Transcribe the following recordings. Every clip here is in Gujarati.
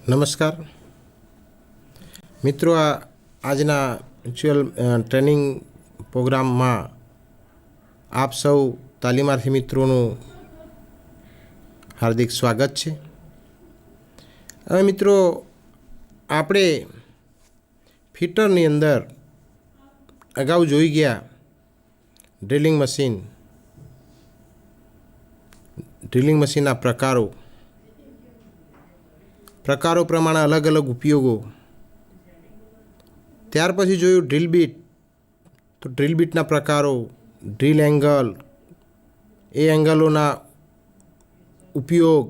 નમસ્કાર મિત્રો, આજના મ્યુચ્યુઅલ ટ્રેનિંગ પ્રોગ્રામમાં આપ સૌ તાલીમાર્થી મિત્રોનું હાર્દિક સ્વાગત છે। હવે મિત્રો, આપણે ફિટરની અંદર અગાઉ જોઈ ગયા ડ્રિલિંગ મશીનના પ્રકારો પ્રમાણે અલગ અલગ ઉપયોગો। ત્યાર પછી જોયું ડ્રિલ બીટ, તો ડ્રિલ બીટના પ્રકારો, ડ્રિલ એંગલ, એ એંગલોના ઉપયોગ,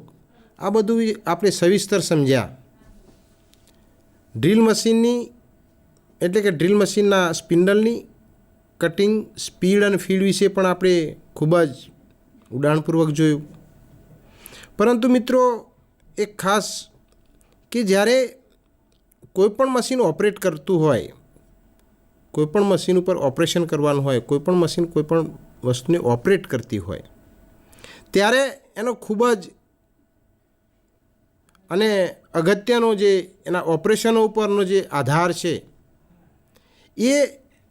આ બધું આપણે સવિસ્તર સમજ્યા। ડ્રિલ મશીનની એટલે કે ડ્રિલ મશીનના સ્પિન્ડલની કટિંગ સ્પીડ અને ફીડ વિશે પણ આપણે ખૂબ જ ઊંડાણપૂર્વક જોયું। પરંતુ મિત્રો, એક ખાસ કે જ્યારે કોઈપણ મશીન ઓપરેટ કરતું હોય, કોઈપણ મશીન ઉપર ઓપરેશન કરવાનું હોય, કોઈપણ મશીન કોઈપણ વસ્તુને ઓપરેટ કરતી હોય, ત્યારે એનો ખૂબ જ અને અગત્યનો જે એના ઓપરેશનો ઉપરનો જે આધાર છે, એ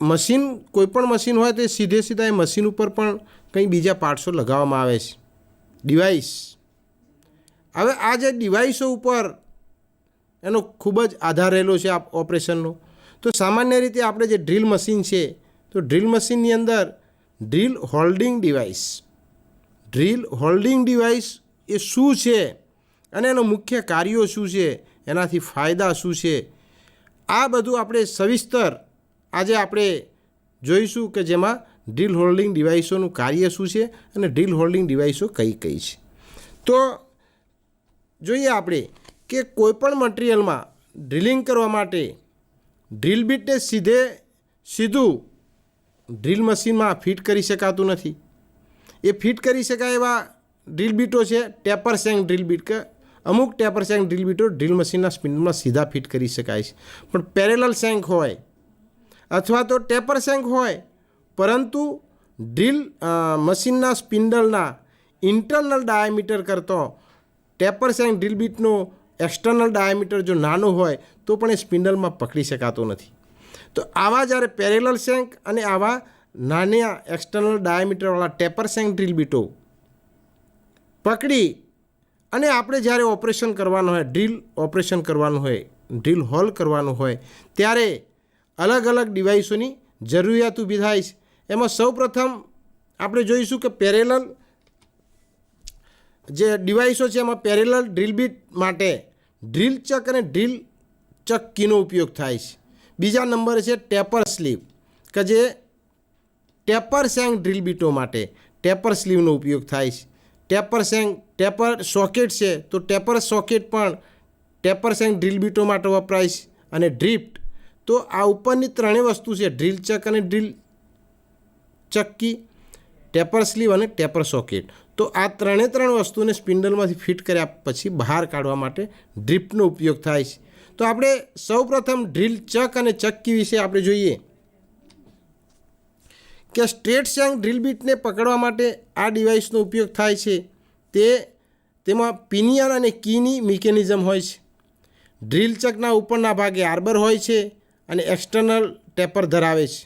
મશીન કોઈપણ મશીન હોય તો સીધા એ મશીન ઉપર પણ કંઈ બીજા પાર્ટ્સો લગાવવામાં આવે છે, ડિવાઇસ। હવે આ જે ડિવાઇસો ઉપર એનો ખૂબ જ આધાર રહેલો છે આ ઓપરેશનનો। તો સામાન્ય રીતે આપણે જે ડ્રિલ મશીન છે, તો ડ્રિલ મશીનની અંદર ડ્રિલ હોલ્ડિંગ ડિવાઇસ એ શું છે અને એનો મુખ્ય કાર્યો શું છે, એનાથી ફાયદા શું છે, આ બધું આપણે સવિસ્તર આજે આપણે જોઈશું કે જેમાં ડ્રિલ હોલ્ડિંગ ડિવાઇસોનું કાર્ય શું છે અને ડ્રિલ હોલ્ડિંગ ડિવાઇસો કઈ છે। તો જોઈએ આપણે કે કોઈપણ મટીરિયલમાં ડ્રિલિંગ કરવા માટે ડ્રિલ બીટને સીધું ડ્રિલ મશીનમાં ફિટ કરી શકાતું નથી। એ ફિટ કરી શકાય એવા ડ્રિલ બીટો છે ટેપર શેંક ડ્રિલ બીટ, કે અમુક ટેપર શેંક ડ્રિલ બીટો ડ્રિલ મશીનના સ્પિન્ડલમાં સીધા ફિટ કરી શકાય છે। પણ પેરેલલ શેંક હોય અથવા તો ટેપર શેંક હોય, પરંતુ ડ્રિલ મશીનના સ્પિન્ડલના ઇન્ટરનલ ડાયામીટર કરતો ટેપર શેંક ડ્રિલ બીટનો એક્સટર્નલ ડાયામીટર જો નાનો હોય તો પણ એ સ્પિન્ડલમાં પકડી શકાતો નથી। તો આવા જ્યારે પેરેલલ શેંક અને આવા નાના એક્સટર્નલ ડાયામીટરવાળા ટેપર શેંક ડ્રિલ બીટો પકડી અને આપણે જ્યારે ઓપરેશન કરવાનું હોય, ડ્રિલ ઓપરેશન કરવાનું હોય, ડ્રિલ હોલ કરવાનું હોય, ત્યારે અલગ અલગ ડિવાઇસોની જરૂરિયાત ઊભી થાય છે। એમાં સૌપ્રથમ આપણે જોઈશું કે પેરેલલ જે ડિવાઇસો છે એમાં પેરેલલ ડ્રિલ બીટ માટે ડ્રિલ ચક અને ડ્રિલ ચક્કીનો ઉપયોગ થાય છે। બીજા નંબરે છે ટેપર સ્લીવ, કે જે ટેપર શેંક ડ્રિલ બીટો માટે ટેપર સ્લીવનો ઉપયોગ થાય છે। ટેપર સોકેટ છે, તો ટેપર સોકેટ પણ ટેપર શેંક ડ્રિલ બીટો માટે વપરાય છે। અને ડ્રિફ્ટ, તો આ ઉપરની ત્રણેય વસ્તુ છે, ડ્રિલ ચક અને ડ્રિલ ચક્કી, ટેપર સ્લીવ અને ટેપર સોકેટ, તો આ ત્રણ વસ્તુને સ્પિન્ડલમાંથી ફિટ કર્યા પછી બહાર કાઢવા માટે ડ્રિફ્ટનો ઉપયોગ થાય છે। તો આપણે સૌપ્રથમ ડ્રિલ ચક અને ચક્કી વિશે આપણે જોઈએ કે સ્ટ્રેટ શેંક ડ્રિલ બીટને પકડવા માટે આ ડિવાઇસનો ઉપયોગ થાય છે। તેમાં પિનિયન અને કીની મિકેનિઝમ હોય છે। ડ્રિલ ચકના ઉપરના ભાગે આર્બર હોય છે અને એક્સટર્નલ ટેપર ધરાવે છે।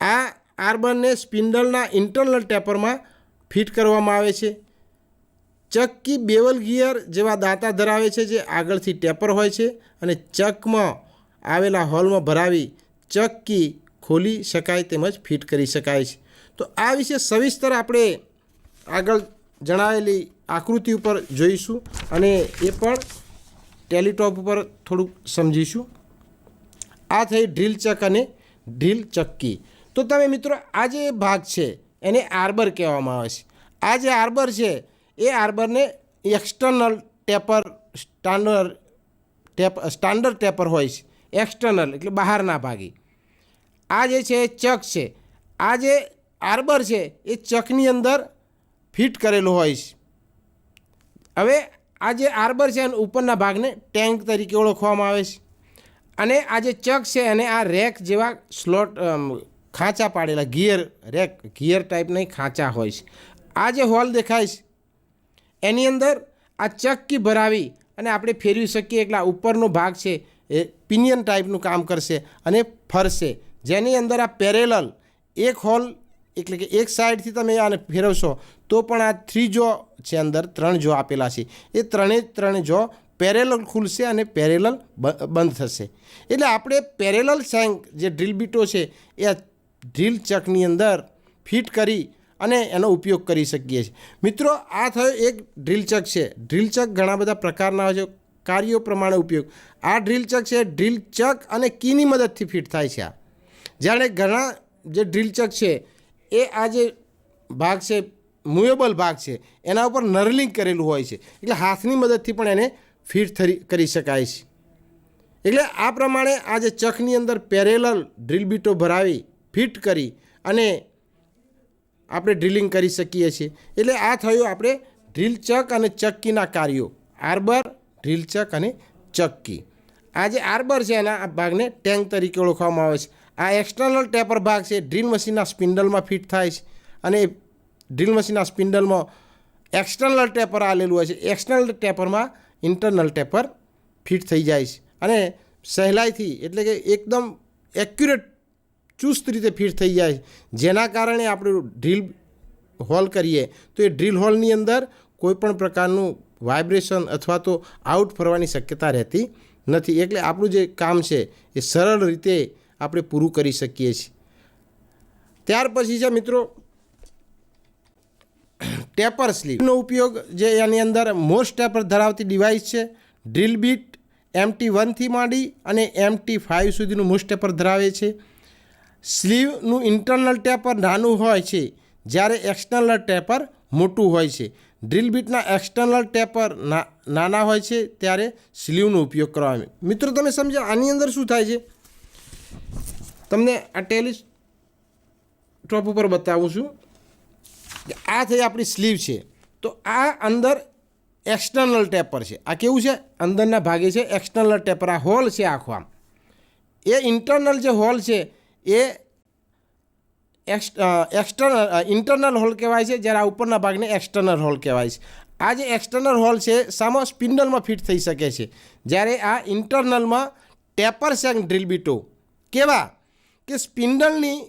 આ આર્બરને સ્પિન્ડલના ઇન્ટરનલ ટેપરમાં ફિટ કરવામાં આવે છે। ચક્કી બેવલ ગિયર જેવા દાંતા ધરાવે છે, જે આગળથી ટેપર હોય છે અને ચકમાં આવેલા હોલમાં ભરાવી ચક્કી ખોલી શકાય તેમજ ફિટ કરી શકાય છે। તો આ વિશે સવિસ્તર આપણે આગળ જણાવેલી આકૃતિ ઉપર જોઈશું અને એ પણ ટેલિટોપ ઉપર થોડુંક સમજીશું। આ થઈ ડ્રિલ ચક અને ડ્રિલ ચક્કી। તો તમે મિત્રો, આ જે ભાગ છે એને આર્બર કહેવામાં આવે છે। આ જે આર્બર છે એ આર્બરને એક્સટર્નલ ટેપર સ્ટાન્ડર્ડ ટેપર હોય છે, એક્સટર્નલ એટલે બહારના ભાગે। આ જે છે એ ચક છે, આ જે આર્બર છે એ ચકની અંદર ફિટ કરેલો હોય છે। હવે આ જે આર્બર છે એના ઉપરના ભાગને ટેન્ક તરીકે ઓળખવામાં આવે છે અને આ જે ચક છે એને આ રેક જેવા સ્લોટ ખાંચા પાડેલા ગિયર ટાઈપના ખાંચા હોય છે। આ જે હોલ દેખાય છે એની અંદર આ ચક્કી ભરાવી અને આપણે ફેરવી શકીએ એટલે આ ઉપરનો ભાગ છે એ પિનિયન ટાઈપનું કામ કરશે અને ફરશે, જેની અંદર આ પેરેલલ એક હોલ એટલે કે એક સાઈડથી તમે આને ફેરવશો તો પણ આ 3 જો છે, અંદર 3 જો આપેલા છે, એ ત્રણે જો પેરેલલ ખુલશે અને પેરેલલ બંધ થશે. એટલે આપણે પેરેલલ શેંક જે ડ્રીલ બીટો છે એ આ ડ્રીલ ચકની અંદર ફિટ કરી અને એનો ઉપયોગ કરી શકીએ છીએ. મિત્રો, આ થયો એક ડ્રીલ ચક છે. ડ્રીલ ચક ઘણા બધા પ્રકારના હોય છે, કાર્યો પ્રમાણે ઉપયોગ. આ ડ્રીલ ચક છે ડ્રીલ ચક અને કીની મદદથી ફિટ થાય છે. જ્યારે ઘણા જે ડ્રીલ ચક છે એ આ જે ભાગ છે મૂવેબલ ભાગ છે એના ઉપર નર્લિંગ કરેલું હોય છે, એટલે હાથની મદદથી પણ એને ફિટ કરી શકાય છે. એટલે આ પ્રમાણે આ જે ચકની અંદર પેરેલલ ડ્રીલ બીટો ભરાવી ફિટ કરી અને આપણે ડ્રિલિંગ કરી શકીએ છીએ. એટલે આ થયું આપણે ડ્રીલ ચક અને ચક્કીના કાર્યો, આર્બર, ડ્રીલ ચક અને ચક્કી. આ જે આર્બર છે એના આ ભાગને ટેંક તરીકે ઓળખવામાં આવે છે. આ એક્સટર્નલ ટેપર ભાગ છે ડ્રીલ મશીનના સ્પિન્ડલમાં ફિટ થાય છે અને ડ્રીલ મશીનના સ્પિન્ડલમાં એક્સટર્નલ ટેપર આલેલું હોય છે. એક્સટર્નલ ટેપરમાં ઇન્ટરનલ ટેપર ફિટ થઈ જાય છે અને સહેલાઈથી એટલે કે એકદમ એક્યુરેટ ચુસ્ત રીતે ફિટ થઈ જાય, જેના કારણે આપણે ડ્રીલ હોલ કરીએ તો એ ડ્રીલ હોલની અંદર કોઈપણ પ્રકારનું વાઇબ્રેશન અથવા તો આઉટ ફરવાની શક્યતા રહેતી નથી. એટલે આપણું જે કામ છે એ સરળ રીતે આપણે પૂરું કરી શકીએ છીએ. ત્યાર પછી છે મિત્રો ટેપર સ્લીવનો ઉપયોગ, જે એની અંદર મોસ્ટ ટેપર ધરાવતી ડિવાઇસ છે. ડ્રીલ બીટ MT1 થી માંડી અને MT5 સુધીનું મોસ્ટ ટેપર ધરાવે છે. સ્લીવનું ઇન્ટરનલ ટેપર નાનું હોય છે જ્યારે એક્સટર્નલ ટેપર મોટું હોય છે. ડ્રીલ બીટના એક્સટર્નલ ટેપર નાના હોય છે ત્યારે સ્લીવનો ઉપયોગ કરવામાં આવે. મિત્રો, તમે સમજો આની અંદર શું થાય છે, તમને આ ટેલિસ્કોપ ઉપર બતાવું છું. આ થઈ આપણી સ્લીવ છે, તો આ અંદર એક્સટર્નલ ટેપર છે. આ કેવું છે, અંદરના ભાગે છે એક્સટર્નલ ટેપર. આ હોલ છે આખો. આમ એ ઇન્ટરનલ જે હોલ છે એ ઇન્ટરનલ હોલ કહેવાય છે, જ્યારે આ ઉપરના ભાગને એક્સટર્નલ હોલ કહેવાય છે. આ જે એક્સટર્નલ હોલ છે સામો સ્પિન્ડલમાં ફિટ થઈ શકે છે, જ્યારે આ ઇન્ટરનલમાં ટેપર શેંક ડ્રીલ બીટો કેવા કે સ્પિન્ડલની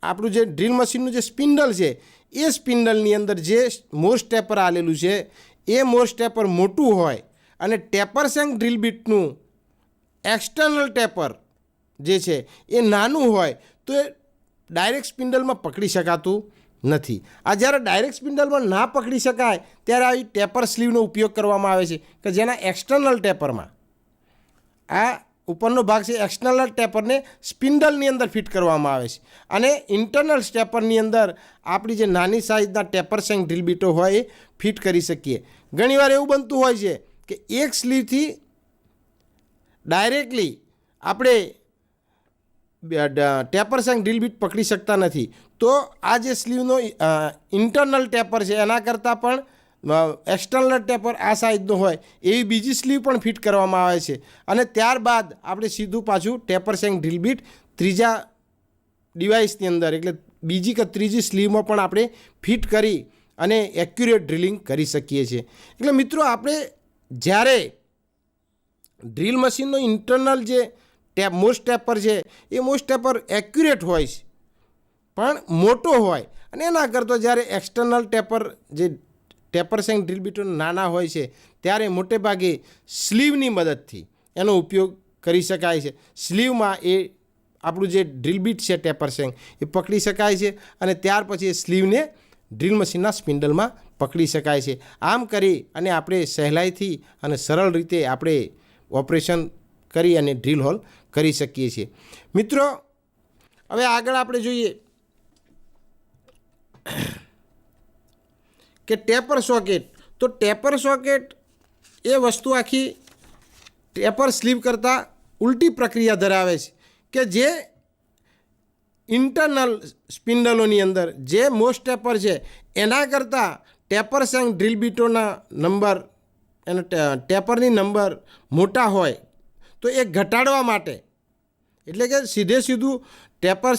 આપણું જે ડ્રીલ મશીનનું જે સ્પિન્ડલ છે એ સ્પિન્ડલની અંદર જે મોસ્ટ ટેપર આલેલું છે એ મોસ્ટ ટેપર મોટું હોય અને ટેપર શેંક ડ્રીલ બીટનું એક્સટર્નલ ટેપર જે છે એ નાનું હોય તો એ ડાયરેક્ટ સ્પિન્ડલમાં પકડી શકાતું નથી. આ જ્યારે ડાયરેક્ટ સ્પિન્ડલમાં ના પકડી શકાય ત્યારે આવી ટેપર સ્લીવનો ઉપયોગ કરવામાં આવે છે કે જેના એક્સટર્નલ ટેપરમાં આ ઉપરનો ભાગ છે એક્સટર્નલ ટેપરને સ્પિન્ડલની અંદર ફિટ કરવામાં આવે છે અને ઇન્ટરનલ ટેપરની અંદર આપણી જે નાની સાઇઝના ટેપર શેંક ડ્રીલ બીટો હોય એ ફિટ કરી શકીએ. ઘણીવાર એવું બનતું હોય છે કે એક સ્લીવથી ડાયરેક્ટલી આપણે ટેપર શેંક ડ્રીલ બીટ પકડી શકતા નથી, તો આ જે સ્લીવનો ઇન્ટરનલ ટેપર છે એના કરતાં પણ એક્સટર્નલ ટેપર આ સાઇઝનો હોય એવી બીજી સ્લીવ પણ ફિટ કરવામાં આવે છે અને ત્યારબાદ આપણે સીધું પાછું ટેપર શેંક ડ્રીલ બીટ ત્રીજા ડિવાઇસની અંદર એટલે બીજી કે ત્રીજી સ્લીવમાં પણ આપણે ફિટ કરી અને એક્યુરેટ ડ્રિલિંગ કરી શકીએ છીએ. એટલે મિત્રો, આપણે જ્યારે ડ્રીલ મશીનનો ઇન્ટરનલ જે મોસ્ટ ટેપર છે એ મોસ્ટ ટેપર એક્યુરેટ હોય છે પણ મોટો હોય અને એના કરતાં જ્યારે એક્સટર્નલ ટેપર જે ટેપર શેંક ડ્રીલ બીટો નાના હોય છે ત્યારે મોટે ભાગે સ્લીવની મદદથી એનો ઉપયોગ કરી શકાય છે. સ્લીવમાં એ આપણું જે ડ્રીલ બીટ છે ટેપર શેંક એ પકડી શકાય છે અને ત્યાર પછી એ સ્લીવને ડ્રીલ મશીનના સ્પિન્ડલમાં પકડી શકાય છે. આમ કરી અને આપણે સહેલાઈથી અને સરળ રીતે આપણે ઓપરેશન કરી અને ડ્રીલ હોલ કરી શકીએ છીએ. મિત્રો, હવે આગળ આપણે જોઈએ કે ટેપર સોકેટ. તો ટેપર સોકેટ એ વસ્તુ આખી ટેપર સ્લીવ કરતાં ઉલટી પ્રક્રિયા ધરાવે છે કે જે ઇન્ટરનલ સ્પિન્ડલોની અંદર જે મોસ્ટ ટેપર છે એના કરતાં ટેપર શેંક ડ્રીલ બીટોના નંબર એના ટેપરની નંબર મોટા હોય તો એ ઘટાડવા માટે એટલે કે સીધું ટેપર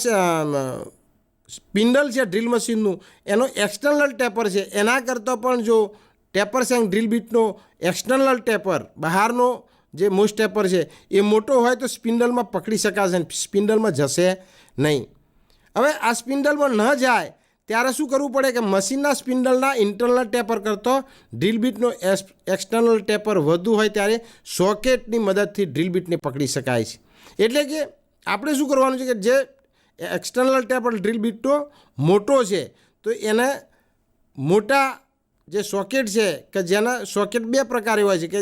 સ્પિન્ડલ છે ડ્રીલ મશીનનું એનો એક્સટર્નલ ટેપર છે એના કરતાં પણ જો ટેપર શેંક ડ્રીલ બીટનો એક્સટર્નલ ટેપર, બહારનો જે મોસ્ટ ટેપર છે એ મોટો હોય તો સ્પિન્ડલમાં પકડી શકાશે, સ્પિન્ડલમાં જશે નહીં. હવે આ સ્પિન્ડલમાં ન જાય ત્યારે શું કરવું પડે કે મશીનના સ્પિન્ડલના ઇન્ટરનલ ટેપર કરતો ડ્રીલ બીટનો એક્સટર્નલ ટેપર વધુ હોય ત્યારે સોકેટની મદદથી ડ્રીલ બીટને પકડી શકાય છે. એટલે કે આપણે શું કરવાનું છે કે જે એક્સટર્નલ ટેપર ડ્રીલ બીટનો મોટો છે તો એને મોટા જે સોકેટ છે કે જેના સોકેટ બે પ્રકારે હોય છે કે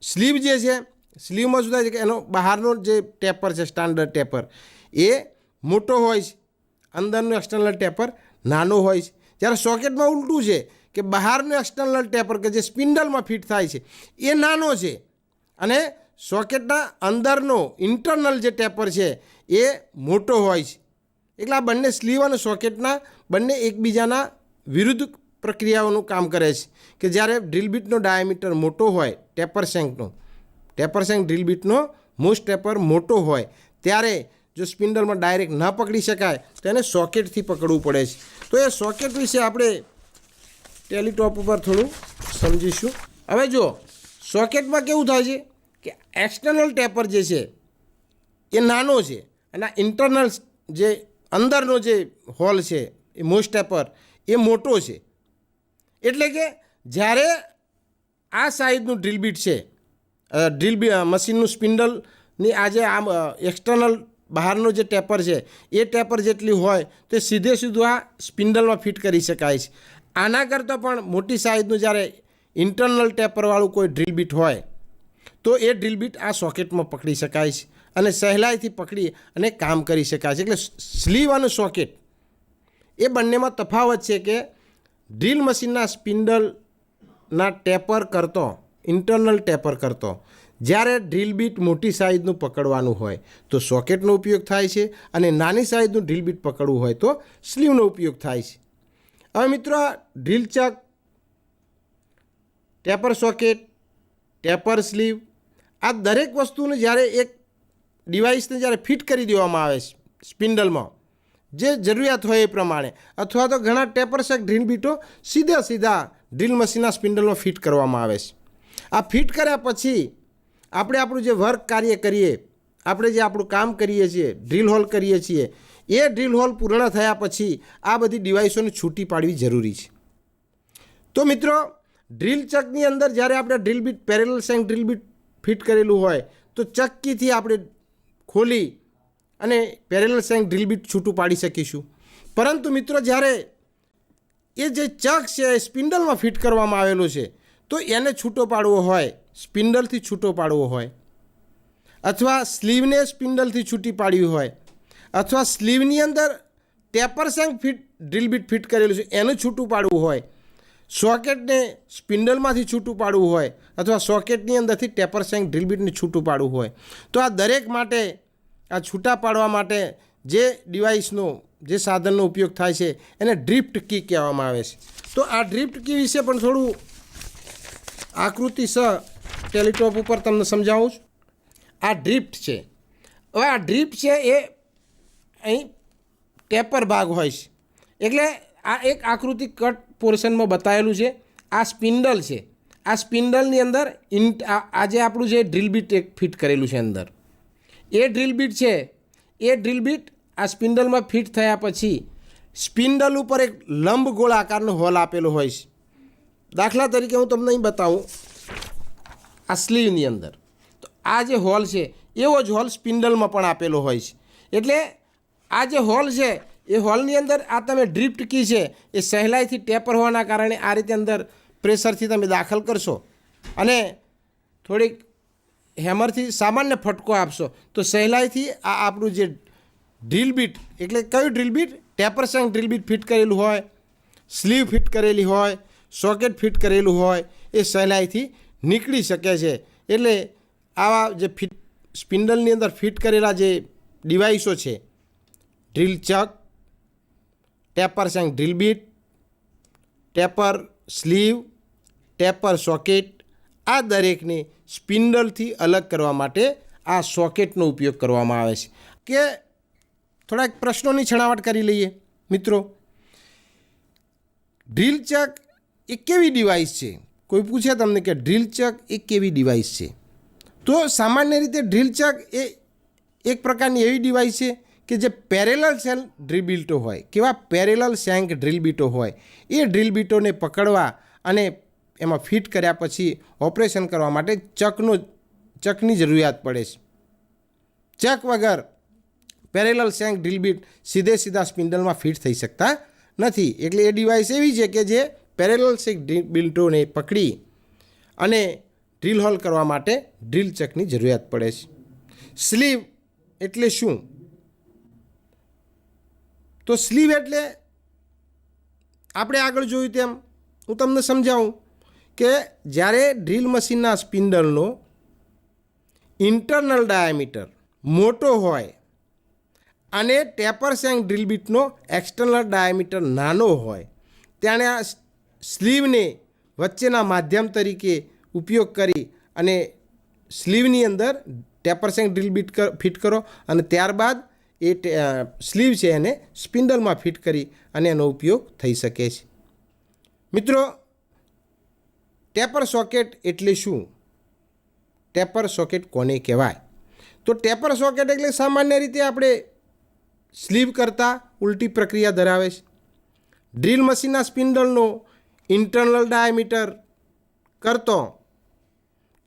સ્લીવ જે છે, સ્લીવમાં શું થાય છે કે એનો બહારનો જે ટેપર છે સ્ટાન્ડર્ડ ટેપર એ મોટો હોય છે, અંદરનું એક્સટર્નલ ટેપર નાનો હોય છે. જ્યારે સોકેટમાં ઉલટું છે કે બહારનું એક્સટર્નલ ટેપર કે જે સ્પિન્ડલમાં ફિટ થાય છે એ નાનો છે અને સોકેટના અંદરનો ઇન્ટરનલ જે ટેપર છે એ મોટો હોય છે. એટલે આ બંને સ્લીવ અને સોકેટના બંને એકબીજાના વિરુદ્ધ પ્રક્રિયાઓનું કામ કરે છે કે જ્યારે ડ્રીલ બીટનો ડાયામીટર મોટો હોય ટેપર શેંક ડ્રીલ બીટનો મોસ્ટ ટેપર મોટો હોય ત્યારે જો સ્પિન્ડલમાં ડાયરેક્ટ ન પકડી શકાય તો એને સોકેટથી પકડવું પડે છે. તો એ સોકેટ વિશે આપણે ટેલિટોપ ઉપર થોડું સમજીશું. હવે જો સોકેટમાં કેવું થાય છે કે એક્સટર્નલ ટેપર જે છે એ નાનો છે અને ઇન્ટરનલ જે અંદરનો જે હોલ છે એ મોસ્ટ ટેપર એ મોટો છે. એટલે કે જ્યારે આ સાઈઝનું ડ્રીલ બીટ છે, મશીનનું સ્પિન્ડલની આ જે આમ એક્સટર્નલ બહારનો જે ટેપર છે એ ટેપર જેટલી હોય તો સીધું આ સ્પિન્ડલમાં ફિટ કરી શકાય છે. આના કરતાં પણ મોટી સાઈઝનું જ્યારે ઇન્ટરનલ ટેપરવાળું કોઈ ડ્રીલ બીટ હોય તો એ ડ્રીલ બીટ આ સોકેટમાં પકડી શકાય છે અને સહેલાઈથી પકડી અને કામ કરી શકાય છે. એટલે સ્લીવ અને સોકેટ એ બંનેમાં તફાવત છે કે ડ્રીલ મશીનના સ્પિન્ડલના ટેપર કરતો, ઇન્ટરનલ ટેપર કરતો જ્યારે ડ્રીલ બીટ મોટી સાઇઝનું પકડવાનું હોય તો સોકેટનો ઉપયોગ થાય છે અને નાની સાઇઝનું ડ્રીલ બીટ પકડવું હોય તો સ્લીવનો ઉપયોગ થાય છે. હવે મિત્રો આ drill chuck, taper socket, taper slew આ દરેક વસ્તુને જ્યારે એક ડિવાઇસને જ્યારે ફિટ કરી દેવામાં આવે છે સ્પિન્ડલમાં જે જરૂરિયાત હોય એ પ્રમાણે, અથવા તો ઘણા ટેપર શેંક ડ્રીલ બીટો સીધા ડ્રીલ મશીનના સ્પિન્ડલમાં ફિટ કરવામાં આવે છે. આ ફિટ કર્યા પછી આપણે આપણું જે વર્ક કાર્ય કરીએ, આપણે જે આપણું કામ કરીએ છીએ, ડ્રીલ હોલ કરીએ છીએ, એ ડ્રીલ હોલ પૂર્ણ થયા પછી આ બધી ડિવાઇસોને છૂટી પાડવી જરૂરી છે. તો મિત્રો ડ્રીલ ચકની અંદર જ્યારે આપણે drill bit, parallel shank drill bit fit કરેલું હોય તો ચક્કીથી આપણે ખોલી અને પેરેલલ શેંક ડ્રીલ બીટ છૂટું પાડી શકીશું. પરંતુ મિત્રો જ્યારે એ જે ચક છે એ સ્પિન્ડલમાં ફિટ કરવામાં આવેલો છે તો એને છૂટો પાડવો હોય, સ્પિન્ડલથી છૂટો પાડવો હોય, અથવા સ્લીવને સ્પિન્ડલથી છૂટી પાડવી હોય, અથવા સ્લીવની અંદર taper shank drill bit fit કરેલું છે એનું છૂટું પાડવું હોય, સોકેટને સ્પિન્ડલમાંથી છૂટું પાડવું હોય, અથવા સોકેટની અંદરથી ટેપર શેંક ડ્રીલ બીટને છૂટું પાડવું હોય તો આ દરેક માટે, આ છૂટા પાડવા માટે જે ડિવાઇસનો, જે સાધનનો ઉપયોગ થાય છે એને ડ્રિફ્ટ કી કહેવામાં આવે છે. તો આ ડ્રિફ્ટ કી વિશે પણ થોડું આકૃતિ ટેલિટોપ ઉપર તમને સમજાવું છું. આ ડ્રિફ્ટ છે. હવે આ ડ્રિફ્ટ છે એ અહીં ટેપર ભાગ હોય છે. એટલે આ એક આકૃતિ કટ પોર્શનમાં બતાવેલું છે. આ સ્પિન્ડલ છે. આ સ્પિન્ડલની અંદર આજે આપણું જે ડ્રીલ બીટ એક ફિટ કરેલું છે અંદર, એ ડ્રીલ બીટ છે એ ડ્રીલ બીટ આ સ્પિન્ડલમાં ફિટ થયા પછી સ્પિન્ડલ ઉપર એક લંબ ગોળ આકારનો હોલ આપેલો હોય છે. દાખલા તરીકે હું તમને અહીં બતાવું, આ સ્લીવની અંદર તો આ જે હોલ છે એવો જ હોલ સ્પિન્ડલમાં પણ આપેલો હોય છે. એટલે આ જે હોલ છે એ હોલની અંદર આ તમે ડ્રિફ્ટ કી છે એ સહેલાઈથી ટેપર હોવાના કારણે આ રીતે અંદર પ્રેશરથી તમે દાખલ કરશો અને થોડીક હેમરથી સામાન્ય ફટકો આપશો તો સહેલાઈથી આ આપણું જે ડ્રીલ બીટ, એટલે કયું drill bit, taper shank drill bit fit કરેલું હોય, સ્લીવ ફિટ કરેલી હોય, સોકેટ ફિટ કરેલું હોય એ સહેલાઈથી નીકળી શકે છે. એટલે આવા જે સ્પિન્ડલની અંદર ફિટ કરેલા જે ડિવાઇસો છે, drill chuck, taper shank drill bit, taper sleeve, taper socket, આ દરેકને સ્પિન્ડલથી અલગ કરવા માટે આ સોકેટનો ઉપયોગ કરવામાં આવે છે. કે થોડાક પ્રશ્નોની છણાવટ કરી લઈએ મિત્રો. ડ્રીલ ચક એ કેવી ડિવાઇસ છે? કોઈ પૂછે તમને કે ડ્રીલ ચક એ કેવી ડિવાઇસ છે, તો સામાન્ય રીતે ડ્રીલ ચક એ એક પ્રકારની એવી ડિવાઇસ છે કે જે પેરેલલ સેલ ડ્રીલ બીટો હોય, કેવા પેરેલલ શેંક ડ્રીલ બીટો હોય, એ ડ્રીલ બીટોને પકડવા અને એમાં ફિટ કર્યા પછી ઓપરેશન કરવા માટે ચકની જરૂરિયાત પડે છે. ચક વગર પેરેલલ શેંક ડ્રીલ બીટ સીધા સ્પિન્ડલમાં ફિટ થઈ શકતા નથી. એટલે એ ડિવાઇસ એવી છે કે જે પેરેલલ શેંક ડ્રીલ બીટોને પકડી અને ડ્રીલ હોલ કરવા માટે ડ્રીલ ચકની જરૂરિયાત પડે છે. સ્લીવ એટલે શું? તો સ્લીવ એટલે આપણે આગળ જોયું તેમ હું તમને સમજાવું કે જ્યારે ડ્રીલ મશીનના સ્પિન્ડલનો ઇન્ટરનલ ડાયામીટર મોટો હોય અને ટેપર શેંક ડ્રીલ બીટનો એક્સટર્નલ ડાયામીટર નાનો હોય, ત્યારે આ સ્લીવને વચ્ચેના માધ્યમ તરીકે ઉપયોગ કરી અને સ્લીવની અંદર taper shank drill bit fit કરો અને ત્યારબાદ એ સ્લીવ છે એને સ્પિન્ડલમાં ફિટ કરી અને એનો ઉપયોગ થઈ શકે છે. મિત્રો, ટેપર સોકેટ એટલે શું? ટેપર સોકેટ કોને કહેવાય? તો ટેપર સોકેટ એટલે સામાન્ય રીતે આપણે સ્લીવ કરતાં ઉલટી પ્રક્રિયા ધરાવે છે. ડ્રીલ મશીનના સ્પિન્ડલનો ઇન્ટરનલ ડાયામીટર કરતો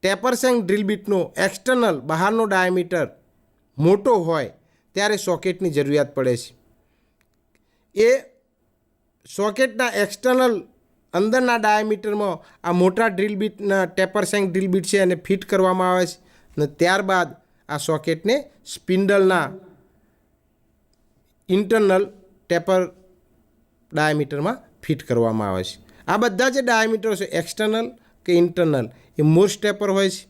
ટેપર શેંક ડ્રીલ બીટનો એક્સટર્નલ બહારનો ડાયામીટર મોટો હોય ત્યારે સોકેટની જરૂરિયાત પડે છે. એ સોકેટના એક્સટર્નલ અંદરના ડાયામીટરમાં આ મોટા ડ્રીલ બીટના ટેપર શેંક ડ્રીલ બીટ છે એને ફિટ કરવામાં આવે છે અને ત્યારબાદ આ સોકેટને સ્પિન્ડલના ઇન્ટરનલ ટેપર ડાયામીટરમાં ફિટ કરવામાં આવે છે. આ બધા જે ડાયામીટર છે એક્સટર્નલ કે ઇન્ટરનલ એ મોસ્ટ ટેપર હોય છે.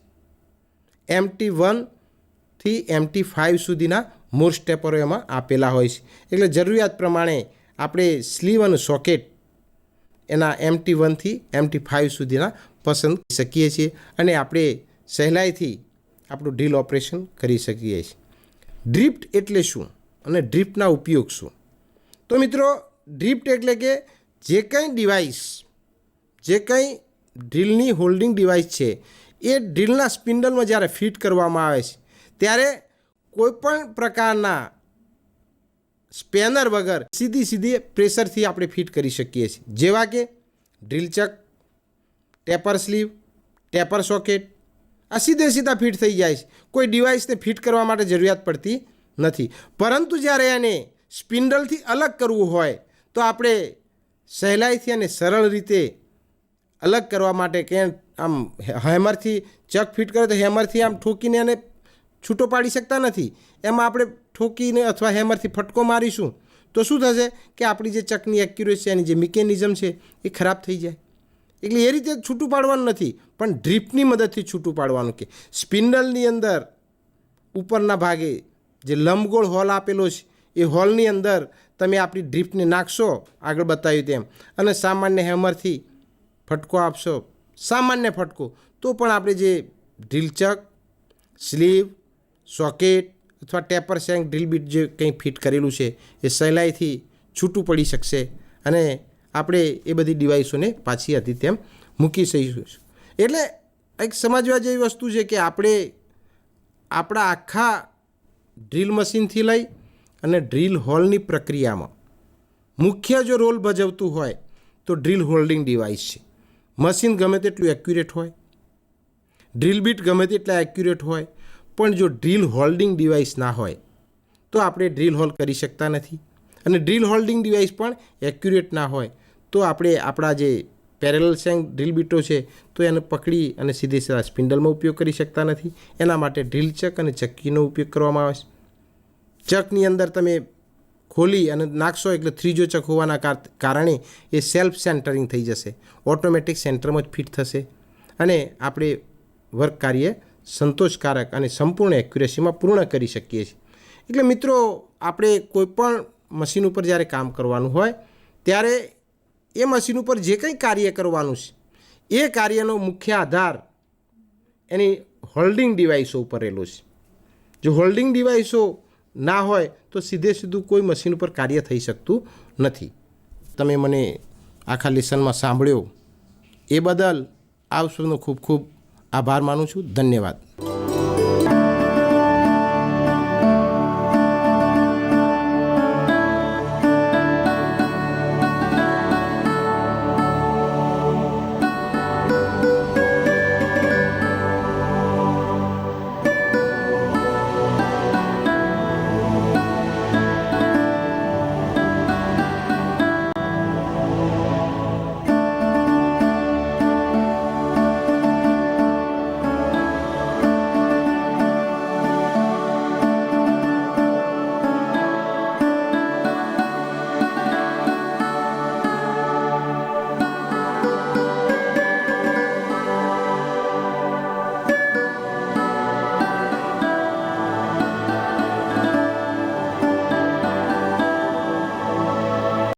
MT1 થી MT5 સુધીના મોસ્ટ ટેપરો એમાં આપેલા હોય છે. એટલે જરૂરિયાત પ્રમાણે આપણે સ્લીવ અને સોકેટ એના MT1 થી MT5 સુધીના પસંદ કરી શકીએ છીએ અને આપણે સહેલાઈથી આપણું ડ્રીલ ઓપરેશન કરી શકીએ છીએ. ડ્રિફ્ટ એટલે શું અને ડ્રિફ્ટના ઉપયોગ શું? તો મિત્રો, ડ્રિફ્ટ એટલે કે જે કંઈ ડિવાઇસ, જે કંઈ ડ્રીલની હોલ્ડિંગ ડિવાઇસ છે એ ડ્રીલના સ્પિન્ડલમાં જ્યારે ફિટ કરવામાં આવે છે ત્યારે કોઈપણ પ્રકારના સ્પેનર વગર સીધી પ્રેશરથી આપણે ફિટ કરી શકીએ છીએ. જેવા કે drill chuck, taper sleeve, taper socket આ સીધા ફિટ થઈ જાય છે. કોઈ ડિવાઇસને ફિટ કરવા માટે જરૂરિયાત પડતી નથી. પરંતુ જ્યારે એને સ્પિન્ડલથી અલગ કરવું હોય તો આપણે સહેલાઈથી અને સરળ રીતે અલગ કરવા માટે કે આમ હેમરથી ચક ફિટ કરે તો હેમરથી આમ ઠોકીને એને છૂટો પાડી શકતા નથી. એમાં આપણે ઠોકીને અથવા હેમરથી ફટકો મારીશું તો શું થશે કે આપણી જે ચકની એક્યુરેસી એની જે મિકેનિઝમ છે એ ખરાબ થઈ જાય. એટલે એ રીતે છૂટું પાડવાનું નથી, પણ ડ્રિફ્ટની મદદથી છૂટું પાડવાનું. કે સ્પિન્ડલની અંદર ઉપરના ભાગે જે લંબગોળ હોલ આપેલો છે એ હોલની અંદર તમે આપણી ડ્રિફ્ટને નાખશો આગળ બતાવ્યું તેમ અને સામાન્ય હેમરથી ફટકો આપશો, સામાન્ય ફટકો, તો પણ આપણે જે ડ્રીલ ચક, સ્લીવ, સોકેટ અથવા ટેપર શેંક ડ્રીલ બીટ જે કંઈ ફિટ કરેલું છે એ સહેલાઈથી છૂટું પડી શકશે અને આપણે એ બધી ડિવાઇસોને પાછી હતી તેમ મૂકી શકીશું. એટલે એક સમજવા જેવી વસ્તુ છે કે આપણે આપણા આખા ડ્રીલ મશીનથી લઈ અને ડ્રીલ હોલની પ્રક્રિયામાં મુખ્ય જો રોલ ભજવતું હોય તો ડ્રીલ હોલ્ડિંગ ડિવાઇસ છે. મશીન ગમે તેટલું એક્યુરેટ હોય, ડ્રીલ બીટ ગમે તેટલા એક્યુરેટ હોય, પણ જો ડ્રીલ હોલ્ડિંગ ડિવાઇસ ના હોય તો આપણે ડ્રીલ હોલ કરી શકતા નથી. અને ડ્રીલ હોલ્ડિંગ ડિવાઇસ પણ એક્યુરેટ ના હોય તો આપણે આપણા જે પેરેલલ શેંક ડ્રીલ બીટો છે તો એને પકડી અને સીધા સ્પિન્ડલમાં ઉપયોગ કરી શકતા નથી. એના માટે ડ્રીલ ચક અને ચક્કીનો ઉપયોગ કરવામાં આવે છે. ચકની અંદર તમે ખોલી અને નાખશો એટલે ત્રીજો ચક હોવાના કારણે એ સેલ્ફ સેન્ટરિંગ થઈ જશે, ઓટોમેટિક સેન્ટરમાં જ ફિટ થશે અને આપણે વર્ક કાર્ય સંતોષકારક અને સંપૂર્ણ એક્યુરેસીમાં પૂર્ણ કરી શકીએ છીએ. એટલે મિત્રો, આપણે કોઈપણ મશીન ઉપર જ્યારે કામ કરવાનું હોય ત્યારે એ મશીન ઉપર જે કંઈ કાર્ય કરવાનું છે એ કાર્યનો મુખ્ય આધાર એની હોલ્ડિંગ ડિવાઇસો ઉપર રહેલો છે. જો હોલ્ડિંગ ડિવાઇસો ના હોય તો સીધું કોઈ મશીન ઉપર કાર્ય થઈ શકતું નથી. તમે મને આખા લેસનમાં સાંભળ્યો એ બદલ આપ સૌનો ખૂબ ખૂબ આભાર માનું છું. ધન્યવાદ.